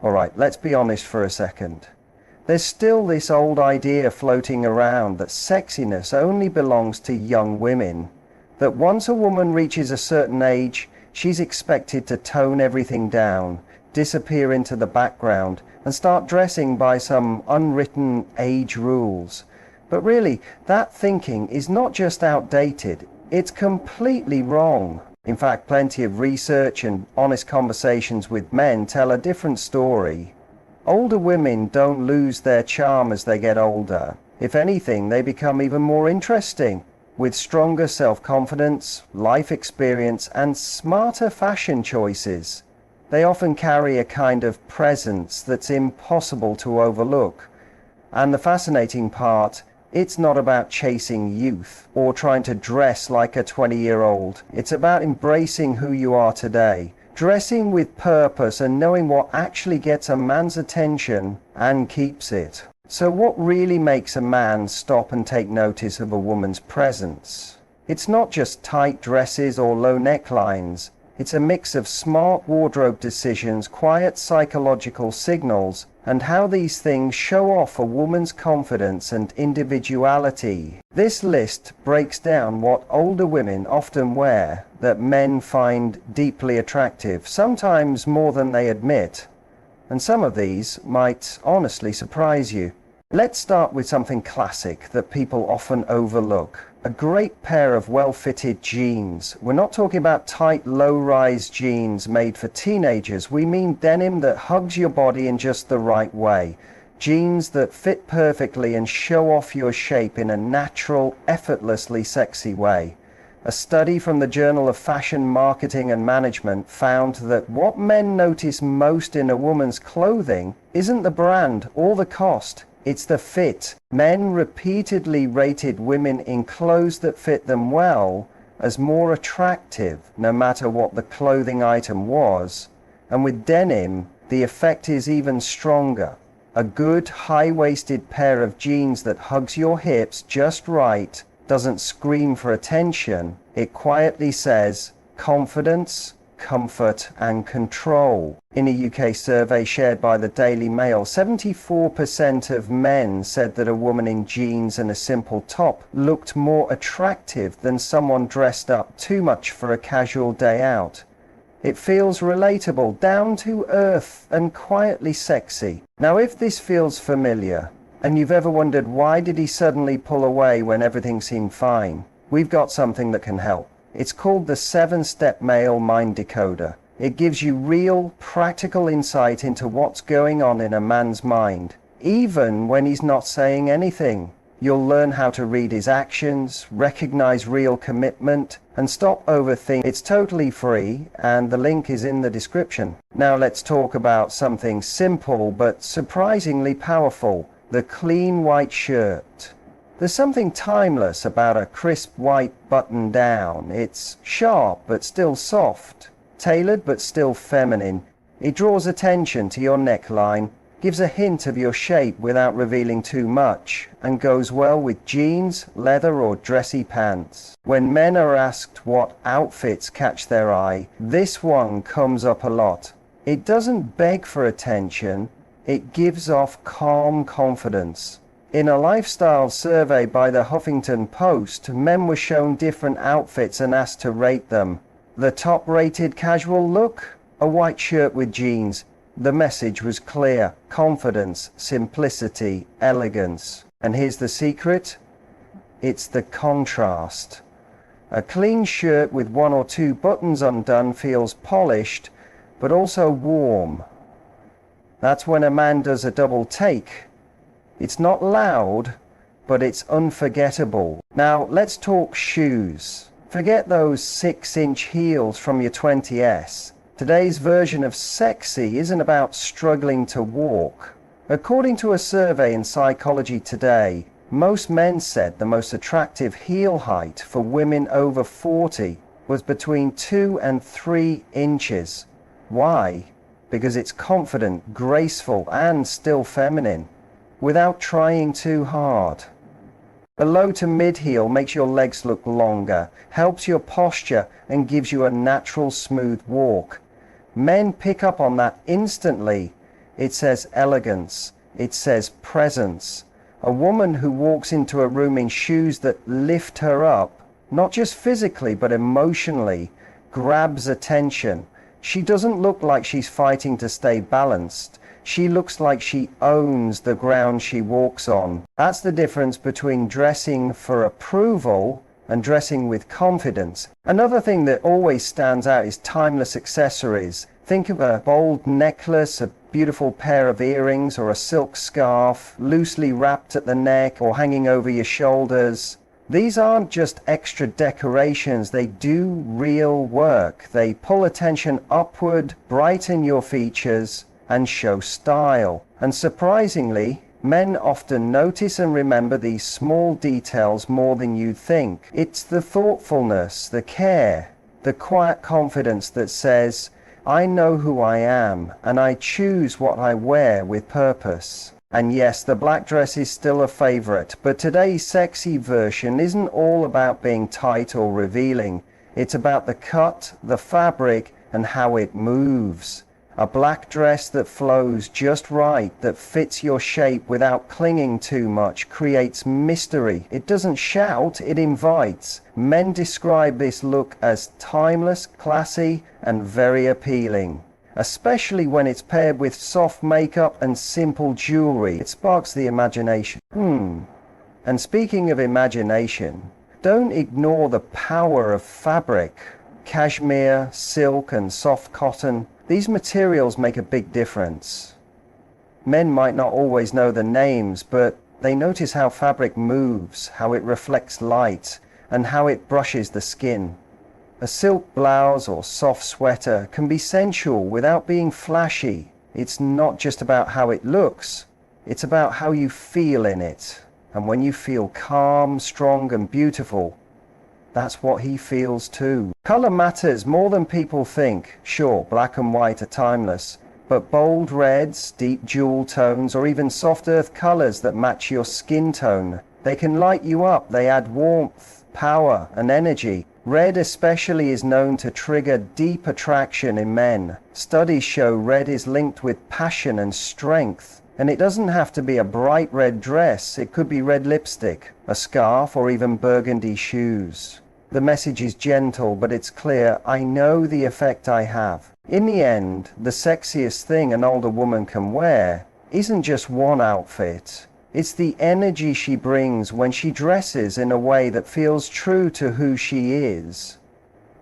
Alright, let's be honest for a second. There's still this old idea floating around that sexiness only belongs to young women. That once a woman reaches a certain age, she's expected to tone everything down, disappear into the background, and start dressing by some unwritten age rules. But really, that thinking is not just outdated, it's completely wrong. In fact, plenty of research and honest conversations with men tell a different story. Older women don't lose their charm as they get older. If anything, they become even more interesting, with stronger self-confidence, life experience, and smarter fashion choices. They often carry a kind of presence that's impossible to overlook. And the fascinating part, it's not about chasing youth or trying to dress like a 20-year-old. It's about embracing who you are today, dressing with purpose and knowing what actually gets a man's attention and keeps it. So what really makes a man stop and take notice of a woman's presence? It's not just tight dresses or low necklines. It's a mix of smart wardrobe decisions, quiet psychological signals, and how these things show off a woman's confidence and individuality. This list breaks down what older women often wear that men find deeply attractive, sometimes more than they admit. And some of these might honestly surprise you. Let's start with something classic that people often overlook. A great pair of well-fitted jeans. We're not talking about tight, low-rise jeans made for teenagers. We mean denim that hugs your body in just the right way. Jeans that fit perfectly and show off your shape in a natural, effortlessly sexy way. A study from the Journal of Fashion Marketing and Management found that what men notice most in a woman's clothing isn't the brand or the cost. It's the fit. Men repeatedly rated women in clothes that fit them well as more attractive, no matter what the clothing item was. And with denim, the effect is even stronger. A good, high-waisted pair of jeans that hugs your hips just right doesn't scream for attention. It quietly says confidence, comfort and control. In a UK survey shared by the Daily Mail, 74% of men said that a woman in jeans and a simple top looked more attractive than someone dressed up too much for a casual day out. It feels relatable, down to earth and quietly sexy. Now if this feels familiar, and you've ever wondered why did he suddenly pull away when everything seemed fine, we've got something that can help. It's called the 7-Step Male Mind Decoder. It gives you real, practical insight into what's going on in a man's mind, even when he's not saying anything. You'll learn how to read his actions, recognize real commitment, and stop overthinking. It's totally free, and the link is in the description. Now let's talk about something simple but surprisingly powerful, the clean white shirt. There's something timeless about a crisp white button down. It's sharp but still soft, tailored but still feminine. It draws attention to your neckline, gives a hint of your shape without revealing too much, and goes well with jeans, leather or dressy pants. When men are asked what outfits catch their eye, this one comes up a lot. It doesn't beg for attention, it gives off calm confidence. In a lifestyle survey by the Huffington Post, men were shown different outfits and asked to rate them. The top-rated casual look? A white shirt with jeans. The message was clear: confidence, simplicity, elegance. And here's the secret: it's the contrast. A clean shirt with 1 or 2 buttons undone feels polished, but also warm. That's when a man does a double take. It's not loud, but it's unforgettable. Now let's talk shoes. Forget those 6-inch heels from your 20s. Today's version of sexy isn't about struggling to walk. According to a survey in Psychology Today, most men said the most attractive heel height for women over 40 was between 2 and 3 inches. Why? Because it's confident, graceful, and still feminine, without trying too hard. A low to mid heel makes your legs look longer, helps your posture, and gives you a natural smooth walk. Men pick up on that instantly. it says elegance, it says presence. A woman who walks into a room in shoes that lift her up, not just physically but emotionally, grabs attention. She doesn't look like she's fighting to stay balanced. She looks like she owns the ground she walks on. That's the difference between dressing for approval and dressing with confidence. Another thing that always stands out is timeless accessories. Think of a bold necklace, a beautiful pair of earrings, or a silk scarf loosely wrapped at the neck or hanging over your shoulders. These aren't just extra decorations, they do real work. They pull attention upward, brighten your features, and show style. And surprisingly, men often notice and remember these small details more than you think. It's the thoughtfulness, the care, the quiet confidence that says, I know who I am, and I choose what I wear with purpose. And yes, the black dress is still a favorite, but today's sexy version isn't all about being tight or revealing. It's about the cut, the fabric, and how it moves. A black dress that flows just right, that fits your shape without clinging too much, creates mystery. It doesn't shout, it invites. Men describe this look as timeless, classy, and very appealing. Especially when it's paired with soft makeup and simple jewelry. It sparks the imagination. And speaking of imagination, don't ignore the power of fabric. Cashmere, silk, and soft cotton. These materials make a big difference. Men might not always know the names, but they notice how fabric moves, how it reflects light, and how it brushes the skin. A silk blouse or soft sweater can be sensual without being flashy. It's not just about how it looks, it's about how you feel in it. And when you feel calm, strong, and beautiful, that's what he feels too. Color matters more than people think. Sure, black and white are timeless, but bold reds, deep jewel tones, or even soft earth colors that match your skin tone, they can light you up. They add warmth, power, and energy. Red especially is known to trigger deep attraction in men. Studies show red is linked with passion and strength. And it doesn't have to be a bright red dress. It could be red lipstick, a scarf, or even burgundy shoes. The message is gentle, but it's clear. I know the effect I have. In the end, the sexiest thing an older woman can wear isn't just one outfit. It's the energy she brings when she dresses in a way that feels true to who she is.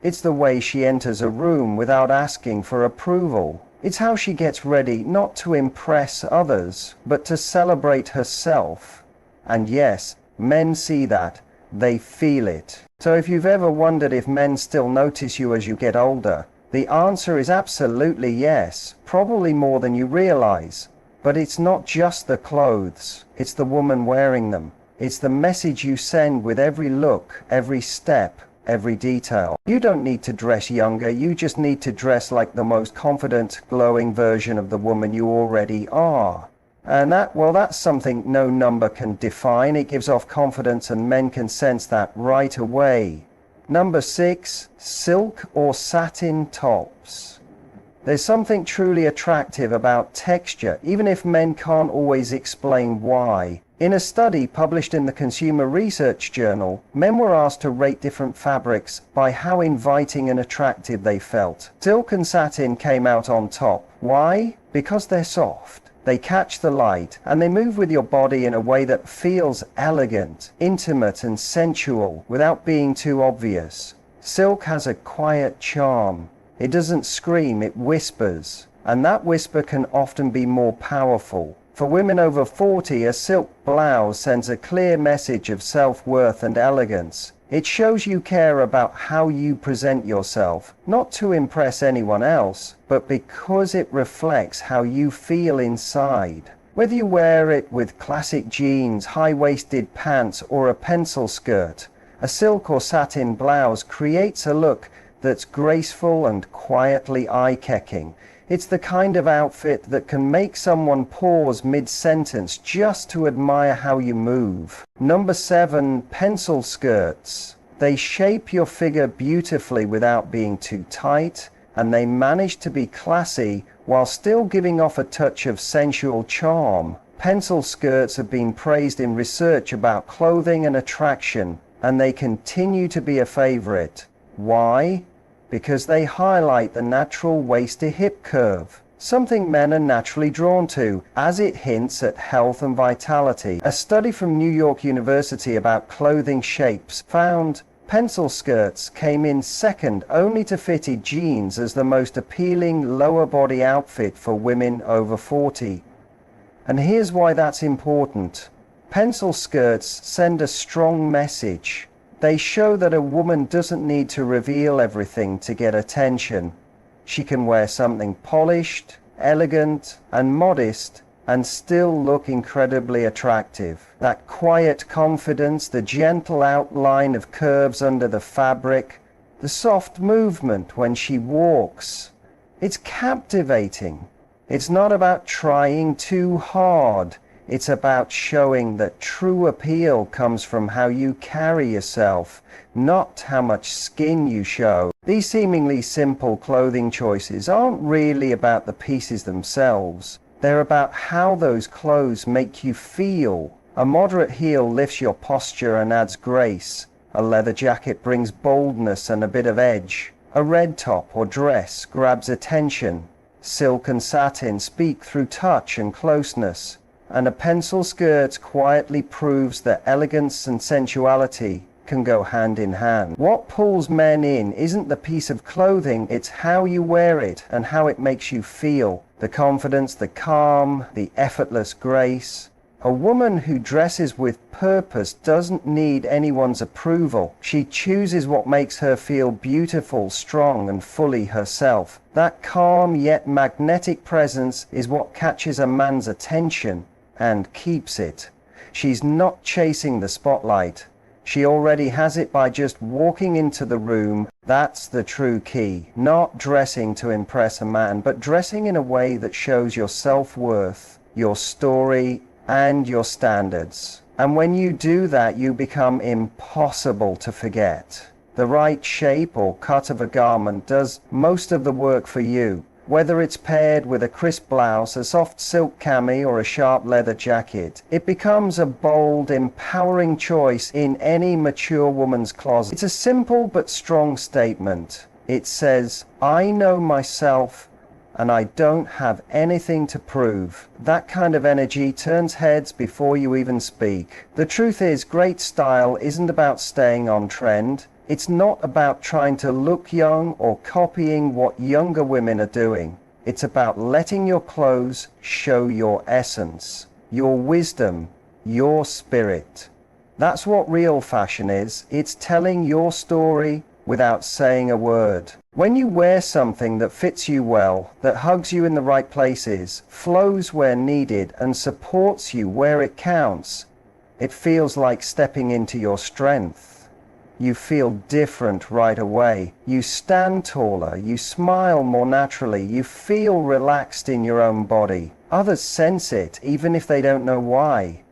It's the way she enters a room without asking for approval. It's how she gets ready not to impress others, but to celebrate herself. And yes, men see that. They feel it. So if you've ever wondered if men still notice you as you get older, the answer is absolutely yes, probably more than you realize. But it's not just the clothes, it's the woman wearing them. It's the message you send with every look, every step, every detail. You don't need to dress younger, you just need to dress like the most confident, glowing version of the woman you already are. And that's something no number can define. It gives off confidence, and men can sense that right away. Number 6, silk or satin tops. There's something truly attractive about texture, even if men can't always explain why. In a study published in the Consumer Research Journal, men were asked to rate different fabrics by how inviting and attractive they felt. Silk and satin came out on top. Why? Because they're soft. They catch the light, and they move with your body in a way that feels elegant, intimate, and sensual without being too obvious. Silk has a quiet charm. It doesn't scream, it whispers, and that whisper can often be more powerful. For women over 40, a silk blouse sends a clear message of self-worth and elegance. It shows you care about how you present yourself, not to impress anyone else, but because it reflects how you feel inside. Whether you wear it with classic jeans, high-waisted pants, or a pencil skirt, a silk or satin blouse creates a look that's graceful and quietly eye-catching. It's the kind of outfit that can make someone pause mid-sentence just to admire how you move. Number 7, pencil skirts. They shape your figure beautifully without being too tight, and they manage to be classy while still giving off a touch of sensual charm. Pencil skirts have been praised in research about clothing and attraction, and they continue to be a favorite. Why? Because they highlight the natural waist-to-hip curve, something men are naturally drawn to, as it hints at health and vitality. A study from New York University about clothing shapes found pencil skirts came in second only to fitted jeans as the most appealing lower body outfit for women over 40. And here's why that's important. Pencil skirts send a strong message. They show that a woman doesn't need to reveal everything to get attention. She can wear something polished, elegant, and modest and still look incredibly attractive. That quiet confidence, the gentle outline of curves under the fabric, the soft movement when she walks. It's captivating. It's not about trying too hard. It's about showing that true appeal comes from how you carry yourself, not how much skin you show. These seemingly simple clothing choices aren't really about the pieces themselves. They're about how those clothes make you feel. A moderate heel lifts your posture and adds grace. A leather jacket brings boldness and a bit of edge. A red top or dress grabs attention. Silk and satin speak through touch and closeness, and a pencil skirt quietly proves that elegance and sensuality can go hand in hand. What pulls men in isn't the piece of clothing, it's how you wear it and how it makes you feel. The confidence, the calm, the effortless grace. A woman who dresses with purpose doesn't need anyone's approval. She chooses what makes her feel beautiful, strong, and fully herself. That calm yet magnetic presence is what catches a man's attention and keeps it. She's not chasing the spotlight. She already has it by just walking into the room. That's the true key. Not dressing to impress a man, but dressing in a way that shows your self-worth, your story, and your standards. And when you do that, you become impossible to forget. The right shape or cut of a garment does most of the work for you. Whether it's paired with a crisp blouse, a soft silk cami, or a sharp leather jacket, it becomes a bold, empowering choice in any mature woman's closet. It's a simple but strong statement. It says, I know myself and I don't have anything to prove. That kind of energy turns heads before you even speak. The truth is, great style isn't about staying on trend. It's not about trying to look young or copying what younger women are doing. It's about letting your clothes show your essence, your wisdom, your spirit. That's what real fashion is. It's telling your story without saying a word. When you wear something that fits you well, that hugs you in the right places, flows where needed, and supports you where it counts, it feels like stepping into your strength. You feel different right away. You stand taller, you smile more naturally, you feel relaxed in your own body. Others sense it, even if they don't know why.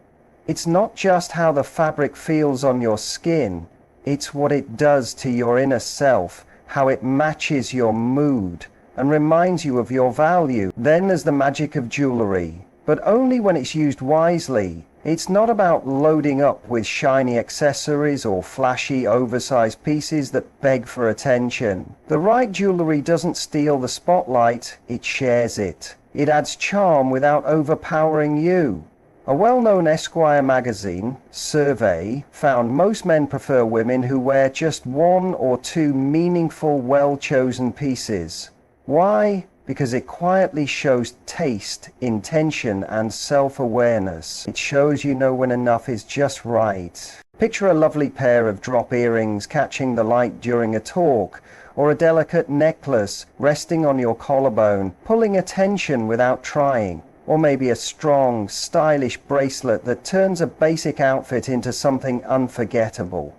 It's not just how the fabric feels on your skin, it's what it does to your inner self, how it matches your mood and reminds you of your value. Then there's the magic of jewelry, but only when it's used wisely. It's not about loading up with shiny accessories or flashy, oversized pieces that beg for attention. The right jewelry doesn't steal the spotlight, it shares it. It adds charm without overpowering you. A well-known Esquire magazine survey found most men prefer women who wear just one or two meaningful, well-chosen pieces. Why? Because it quietly shows taste, intention, and self-awareness. It shows you know when enough is just right. Picture a lovely pair of drop earrings catching the light during a talk, or a delicate necklace resting on your collarbone, pulling attention without trying. Or maybe a strong, stylish bracelet that turns a basic outfit into something unforgettable.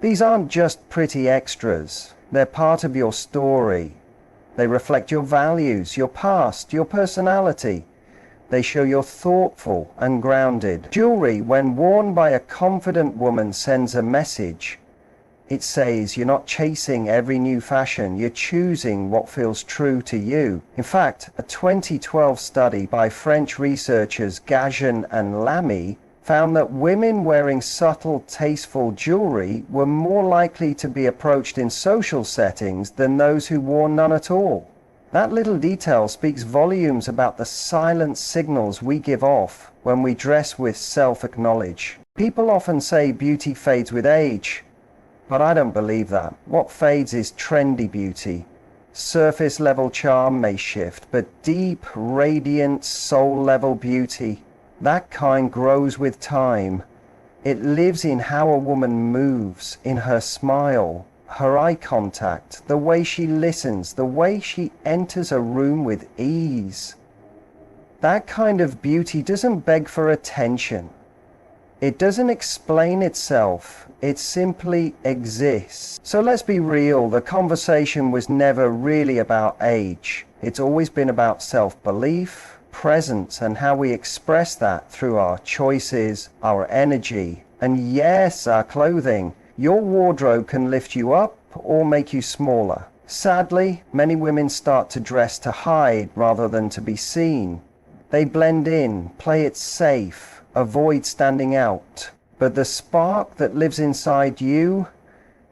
These aren't just pretty extras. They're part of your story. They reflect your values, your past, your personality. They show you're thoughtful and grounded. Jewelry, when worn by a confident woman, sends a message. It says you're not chasing every new fashion, you're choosing what feels true to you. In fact, a 2012 study by French researchers Gajan and Lamy found that women wearing subtle, tasteful jewelry were more likely to be approached in social settings than those who wore none at all. That little detail speaks volumes about the silent signals we give off when we dress with self-acknowledge. People often say beauty fades with age, but I don't believe that. What fades is trendy beauty. Surface level charm may shift, but deep, radiant, soul level beauty, that kind grows with time. It lives in how a woman moves, in her smile, her eye contact, the way she listens, the way she enters a room with ease. That kind of beauty doesn't beg for attention. It doesn't explain itself, it simply exists. So let's be real, the conversation was never really about age. It's always been about self-belief, presence, and how we express that through our choices, our energy, and yes, our clothing. Your wardrobe can lift you up or make you smaller. Sadly, many women start to dress to hide rather than to be seen. They blend in, play it safe, avoid standing out. But the spark that lives inside you,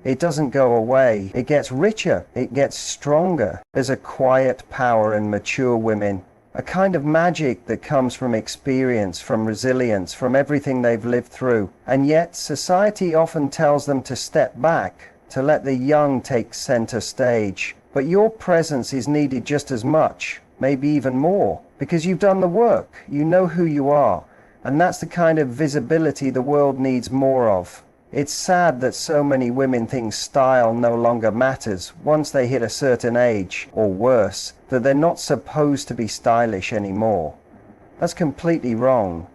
it doesn't go away. It gets richer, it gets stronger. There's a quiet power in mature women, a kind of magic that comes from experience, from resilience, from everything they've lived through. And yet society often tells them to step back, to let the young take center stage. But your presence is needed just as much, maybe even more, because you've done the work, you know who you are. And that's the kind of visibility the world needs more of. It's sad that so many women think style no longer matters once they hit a certain age, or worse, that they're not supposed to be stylish anymore. That's completely wrong.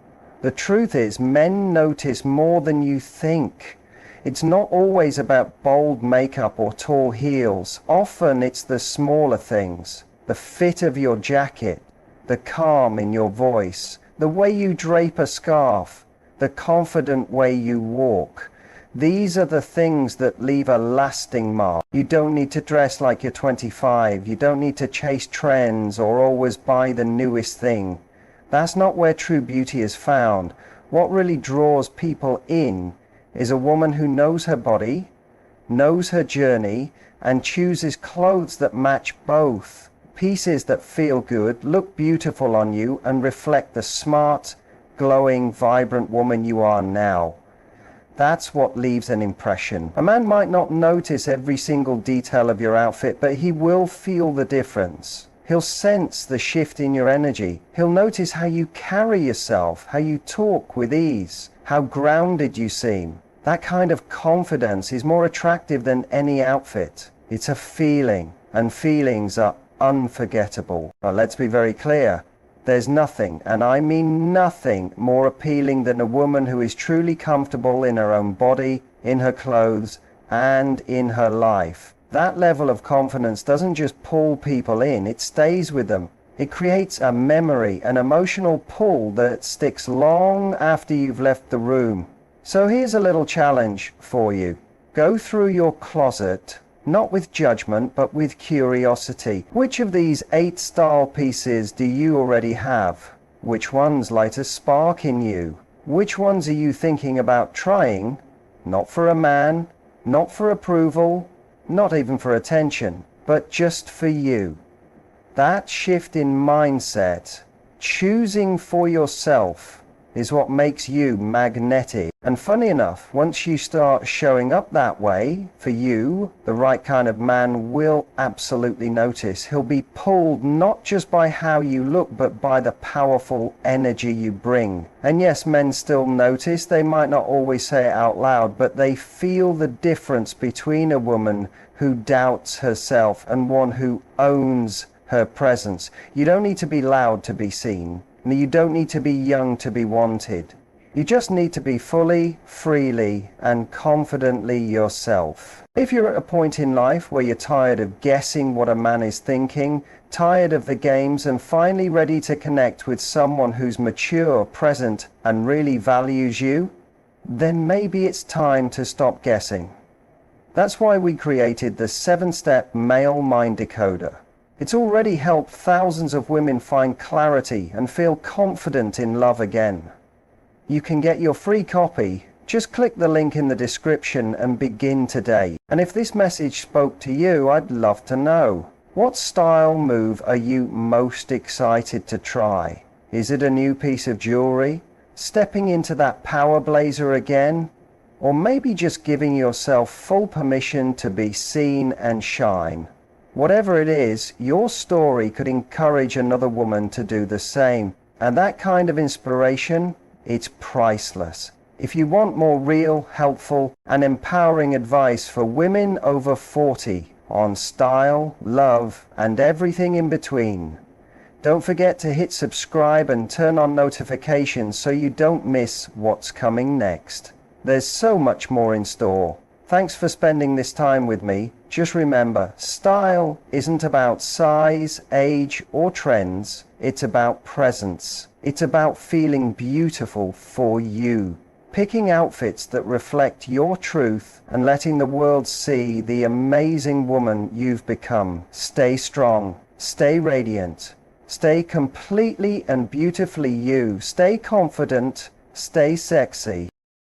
The truth is, men notice more than you think. It's not always about bold makeup or tall heels. Often it's the smaller things. The fit of your jacket, the calm in your voice, the way you drape a scarf, the confident way you walk. These are the things that leave a lasting mark. You don't need to dress like you're 25. You don't need to chase trends or always buy the newest thing. That's not where true beauty is found. What really draws people in is a woman who knows her body, knows her journey, and chooses clothes that match both. Pieces that feel good, look beautiful on you, and reflect the smart, glowing, vibrant woman you are now. That's what leaves an impression. A man might not notice every single detail of your outfit, but he will feel the difference. He'll sense the shift in your energy. He'll notice how you carry yourself, how you talk with ease, how grounded you seem. That kind of confidence is more attractive than any outfit. It's a feeling, and feelings are unforgettable. Now, let's be very clear. There's nothing, and I mean nothing, more appealing than a woman who is truly comfortable in her own body, in her clothes, and in her life. That level of confidence doesn't just pull people in, it stays with them. It creates a memory, an emotional pull that sticks long after you've left the room. So here's a little challenge for you. Go through your closet, not with judgment, but with curiosity. Which of these 8 style pieces do you already have? Which ones light a spark in you? Which ones are you thinking about trying? Not for a man, not for approval, not even for attention, but just for you. That shift in mindset, choosing for yourself, is what makes you magnetic. And funny enough, once you start showing up that way, for you, the right kind of man will absolutely notice. He'll be pulled not just by how you look, but by the powerful energy you bring. And yes, men still notice. They might not always say it out loud, but they feel the difference between a woman who doubts herself and one who owns her presence. You don't need to be loud to be seen. You don't need to be young to be wanted. You just need to be fully, freely, and confidently yourself. If you're at a point in life where you're tired of guessing what a man is thinking, tired of the games, and finally ready to connect with someone who's mature, present, and really values you, then maybe it's time to stop guessing. That's why we created the 7-step male mind decoder. It's already helped thousands of women find clarity and feel confident in love again. You can get your free copy. Just click the link in the description and begin today. And if this message spoke to you, I'd love to know. What style move are you most excited to try? Is it a new piece of jewelry? Stepping into that power blazer again? Or maybe just giving yourself full permission to be seen and shine? Whatever it is, your story could encourage another woman to do the same. And that kind of inspiration, it's priceless. If you want more real, helpful, and empowering advice for women over 40 on style, love, and everything in between, don't forget to hit subscribe and turn on notifications so you don't miss what's coming next. There's so much more in store. Thanks for spending this time with me. Just remember, style isn't about size, age, or trends. It's about presence. It's about feeling beautiful for you. Picking outfits that reflect your truth and letting the world see the amazing woman you've become. Stay strong. Stay radiant. Stay completely and beautifully you. Stay confident. Stay sexy.